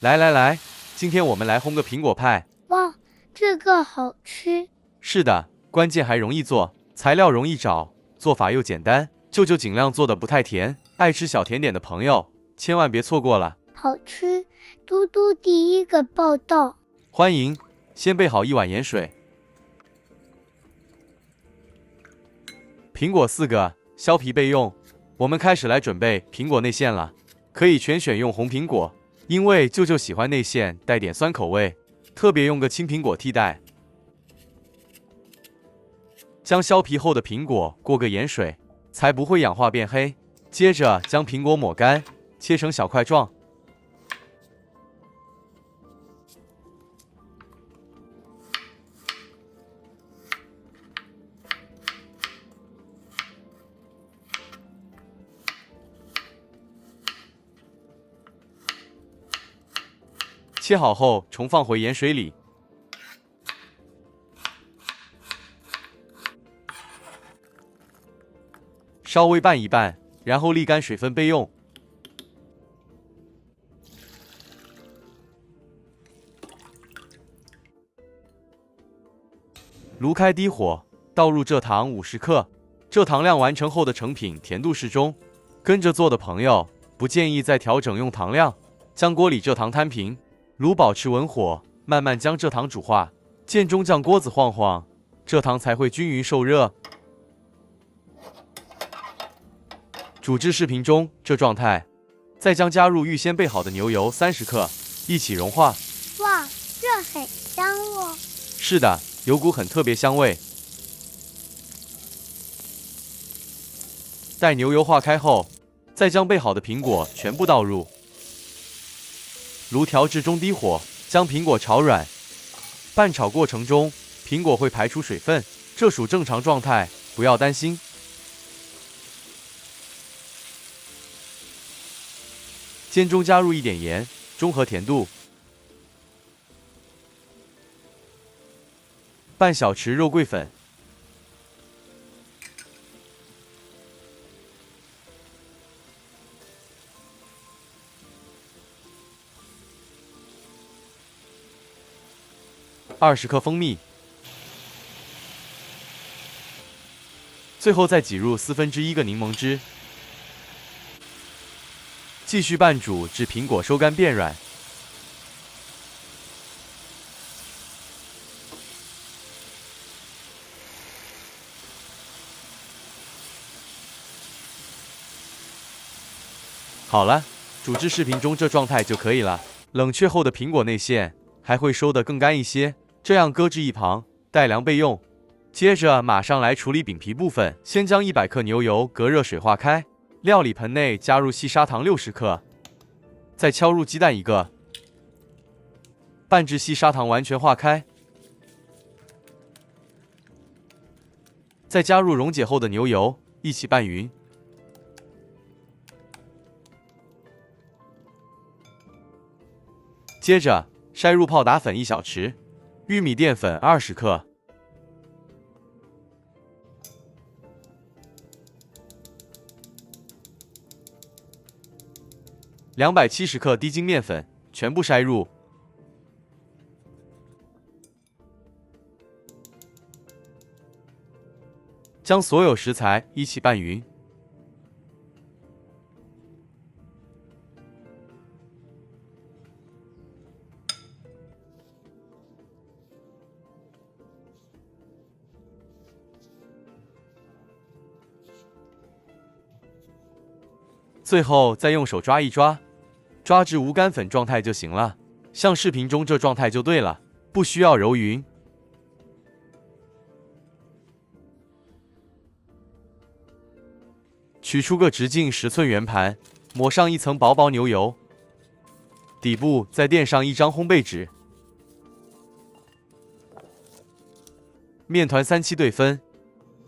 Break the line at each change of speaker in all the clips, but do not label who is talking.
来来来，今天我们来烘个苹果派。
哇，这个好吃。
是的，关键还容易做，材料容易找，做法又简单。舅舅尽量做的不太甜，爱吃小甜点的朋友千万别错过了。
好吃，嘟嘟第一个报道。
欢迎，先备好1碗盐水，苹果4个，削皮备用。我们开始来准备苹果内馅了，可以全选用红苹果，因为舅舅喜欢内馅带点酸口味，特别用个青苹果替代。将削皮后的苹果过个盐水，才不会氧化变黑。接着将苹果抹干，切成小块状。切好后重放回盐水里，稍微拌一拌，然后沥干水分备用。炉开低火，倒入蔗糖50克，蔗糖量完成后的成品甜度适中。跟着做的朋友不建议再调整用糖量，将锅里蔗糖摊平。炉保持文火，慢慢将蔗糖煮化，见中将锅子晃晃，蔗糖才会均匀受热。煮至视频中这状态，再将加入预先备好的牛油30克，一起融化。
哇，这很香哦。
是的，有股很特别香味。待牛油化开后，再将备好的苹果全部倒入。炉调至中低火，将苹果炒软。拌炒过程中，苹果会排出水分，这属正常状态，不要担心。煎中加入一点盐，中和甜度。半小匙肉桂粉，20克蜂蜜，最后再挤入1/4个柠檬汁，继续拌煮至苹果收干变软。好了，煮至视频中这状态就可以了。冷却后的苹果内馅还会收得更干一些，这样搁置一旁，待凉备用。接着马上来处理饼皮部分，先将100克牛油隔热水化开，料理盆内加入细砂糖60克，再敲入鸡蛋1个，拌至细砂糖完全化开，再加入溶解后的牛油，一起拌匀。接着筛入泡打粉1小匙，玉米淀粉20克，270克低筋面粉，全部筛入。将所有食材一起拌匀。最后再用手抓一抓，抓至无干粉状态就行了，像视频中这状态就对了，不需要揉匀。取出个直径10寸圆盘，抹上一层薄薄牛油，底部再垫上一张烘焙纸。面团3七对分，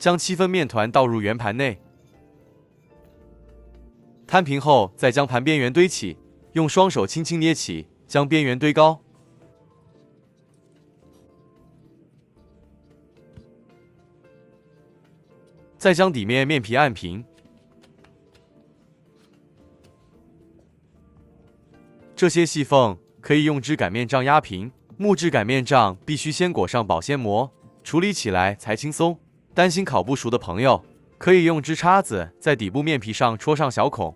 将7分面团倒入圆盘内。摊平后，再将盘边缘堆起，用双手轻轻捏起，将边缘堆高。再将底面面皮按平。这些细缝可以用质擀面杖压平。木质擀面杖必须先裹上保鲜膜，处理起来才轻松。担心烤不熟的朋友，可以用支叉子在底部面皮上戳上小孔。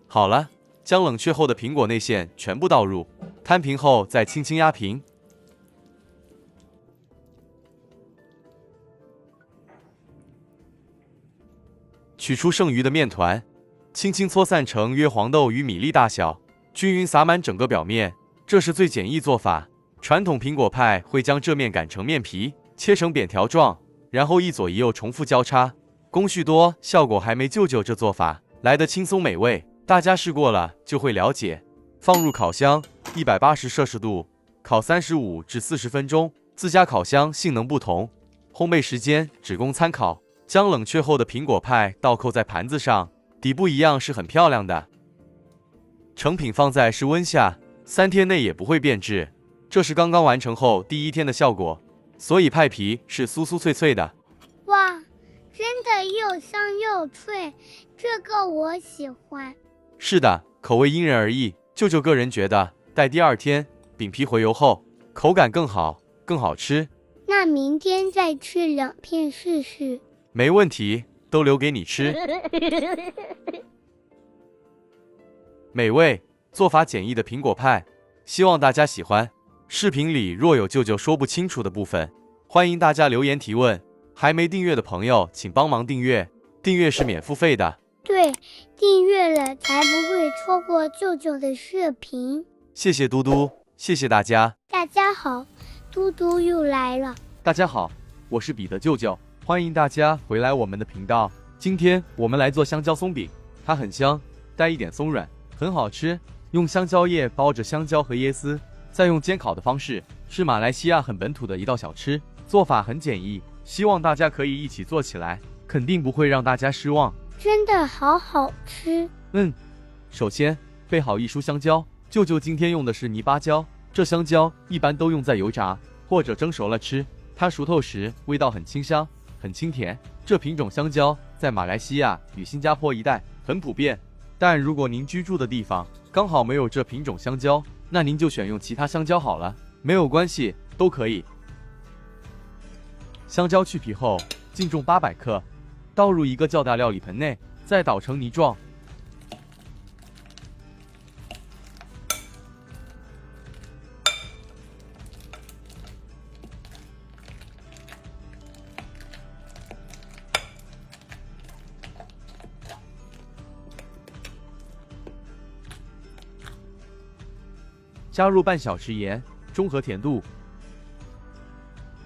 好了，将冷却后的苹果内馅全部倒入，摊平后再轻轻压平。取出剩余的面团，轻轻搓散成约黄豆与米粒大小，均匀撒满整个表面。这是最简易做法。传统苹果派会将这面擀成面皮，切成扁条状，然后一左一右重复交叉，工序多，效果还没舅舅这做法来得轻松美味。大家试过了就会了解。放入烤箱，180摄氏度烤35至40分钟，自家烤箱性能不同，烘焙时间只供参考。将冷却后的苹果派倒扣在盘子上，底部一样是很漂亮的。成品放在室温下，3天内也不会变质。这是刚刚完成后第1天的效果，所以派皮是酥酥脆脆的。
哇，真的又香又脆，这个我喜欢。
是的，口味因人而异。舅舅个人觉得，待第2天饼皮回油后，口感更好，更好吃。
那明天再吃2片试试。
没问题，都留给你吃。美味，做法简易的苹果派，希望大家喜欢。视频里若有舅舅说不清楚的部分，欢迎大家留言提问。还没订阅的朋友，请帮忙订阅，订阅是免付费的。
对，订阅了才不会错过舅舅的视频。
谢谢嘟嘟，谢谢大家。
大家好，嘟嘟又来了。
大家好，我是彼得舅舅，欢迎大家回来我们的频道。今天我们来做香蕉松饼，它很香，带一点松软，很好吃。用香蕉叶包着香蕉和椰丝，再用煎烤的方式，是马来西亚很本土的一道小吃，做法很简易，希望大家可以一起做起来，肯定不会让大家失望。
真的好好吃。
首先备好1束香蕉，舅舅今天用的是泥巴蕉，这香蕉一般都用在油炸或者蒸熟了吃，它熟透时味道很清香，很清甜。这品种香蕉在马来西亚与新加坡一带很普遍，但如果您居住的地方刚好没有这品种香蕉，那您就选用其他香蕉好了，没有关系，都可以。香蕉去皮后，净重800克，倒入一个较大料理盆内，再捣成泥状。加入半小匙盐，中和甜度。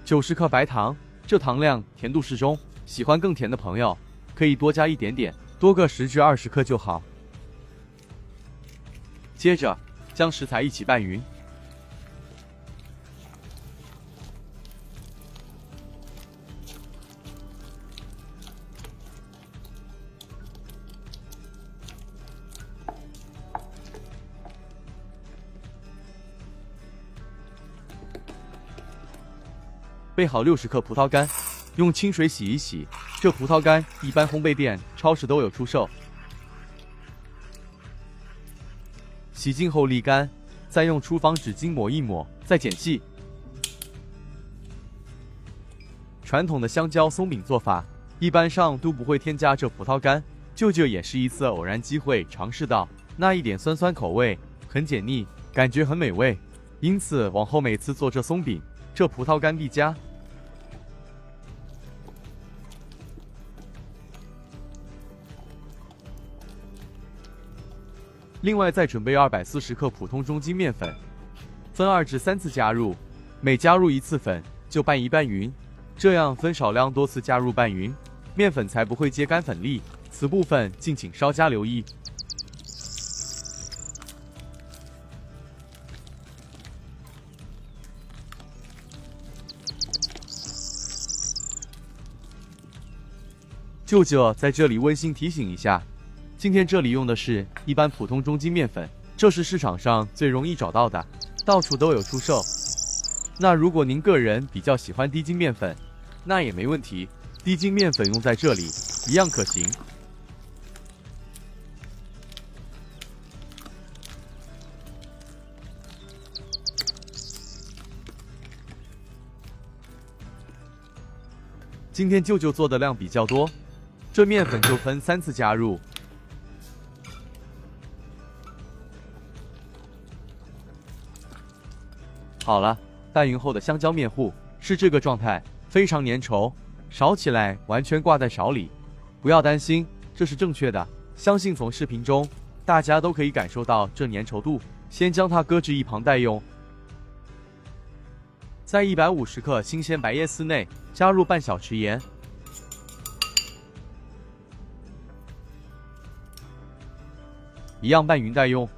90克白糖，这糖量甜度适中，喜欢更甜的朋友可以多加一点点，多个10至20克就好。接着将食材一起拌匀。备好60克葡萄干，用清水洗一洗。这葡萄干一般烘焙店、超市都有出售。洗净后沥干，再用厨房纸巾抹一抹，再剪细。传统的香蕉松饼做法，一般上都不会添加这葡萄干。舅舅也是一次偶然机会尝试到，那一点酸酸口味，很解腻，感觉很美味。因此往后每次做这松饼，这葡萄干必加。另外再准备240克普通中筋面粉，分2至3次加入，每加入1次粉就拌一拌匀，这样分少量多次加入拌匀，面粉才不会结干粉粒。此部分敬请稍加留意。舅舅在这里温馨提醒一下，今天这里用的是一般普通中筋面粉，这是市场上最容易找到的，到处都有出售。那如果您个人比较喜欢低筋面粉，那也没问题，低筋面粉用在这里一样可行。今天舅舅做的量比较多，这面粉就分3次加入。好了，拌匀后的香蕉面糊是这个状态，非常粘稠，勺起来完全挂在勺里。不要担心，这是正确的，相信从视频中大家都可以感受到这粘稠度。先将它搁置一旁待用。在150克新鲜白椰丝内加入半小匙盐，一样拌匀待用。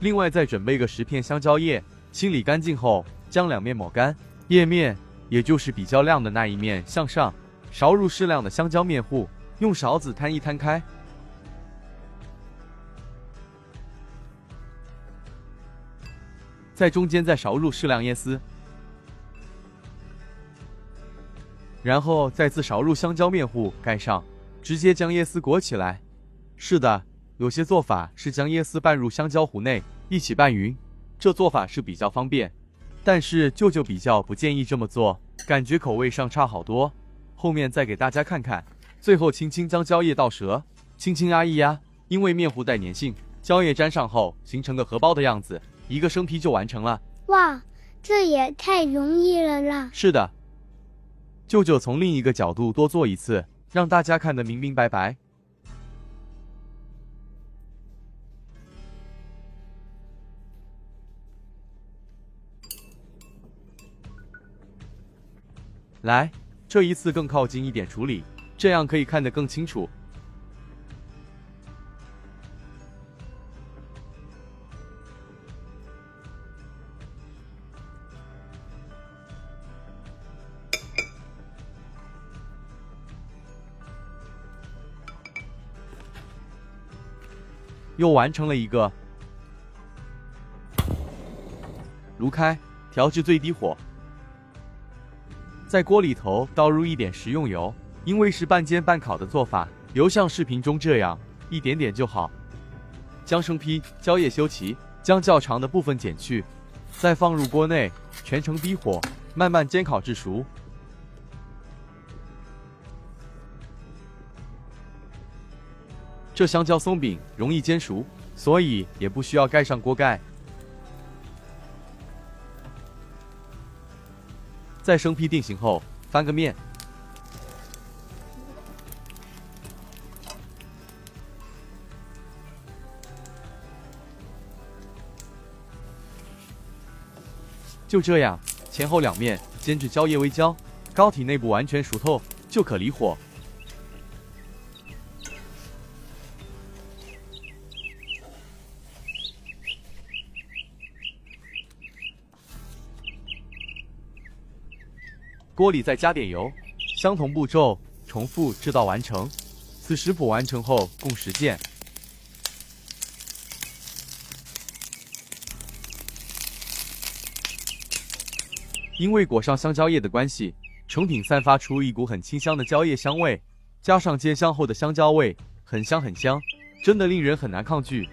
另外再准备个10片香蕉叶，清理干净后将两面抹干，叶面也就是比较亮的那一面向上，勺入适量的香蕉面糊，用勺子摊一摊开。在中间再勺入适量椰丝，然后再次勺入香蕉面糊，盖上，直接将椰丝裹起来。是的，有些做法是将椰丝拌入香蕉糊内一起拌匀，这做法是比较方便，但是舅舅比较不建议这么做，感觉口味上差好多。后面再给大家看看。最后轻轻将蕉叶倒折，轻轻压一压，因为面糊带粘性，蕉叶粘上后形成个荷包的样子，一个生坯就完成了。
哇，这也太容易了啦！
是的，舅舅从另一个角度多做一次，让大家看得明明白白。来，这一次更靠近一点处理，这样可以看得更清楚。又完成了一个。炉开，调至最低火，在锅里头倒入一点食用油，因为是半煎半烤的做法，油像视频中这样，一点点就好。将生坯、蕉叶修齐，将较长的部分剪去，再放入锅内，全程低火，慢慢煎烤至熟。这香蕉松饼容易煎熟，所以也不需要盖上锅盖。在生坯定型后，翻个面，就这样，前后两面煎至蕉叶微焦，膏体内部完全熟透，就可离火。锅里再加点油，相同步骤重复直到完成。此食谱完成后共10件。因为裹上香蕉叶的关系，成品散发出一股很清香的蕉叶香味，加上煎香后的香蕉味，很香很香，真的令人很难抗拒。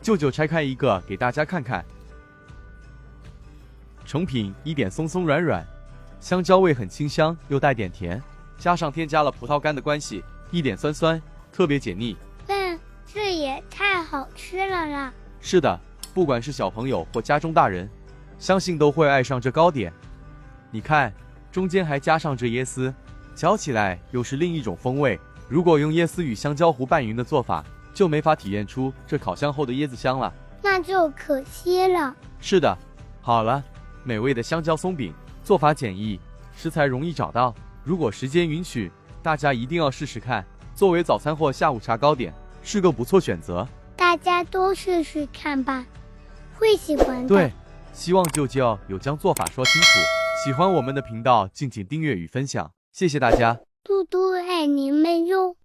舅舅拆开一个给大家看看，成品一点松松软软，香蕉味很清香又带点甜，加上添加了葡萄干的关系，一点酸酸，特别解腻。
这也太好吃了啦！
是的，不管是小朋友或家中大人，相信都会爱上这糕点。你看，中间还加上这椰丝，嚼起来又是另一种风味。如果用椰丝与香蕉糊拌匀的做法，就没法体验出这烤香后的椰子香了，
那就可惜了。
是的，好了，美味的香蕉松饼，做法简易，食材容易找到。如果时间允许，大家一定要试试看，作为早餐或下午茶糕点，是个不错选择。
大家多试试看吧，会喜欢的。
对，希望舅舅有将做法说清楚。喜欢我们的频道，敬请订阅与分享，谢谢大家。
嘟嘟爱你们哟。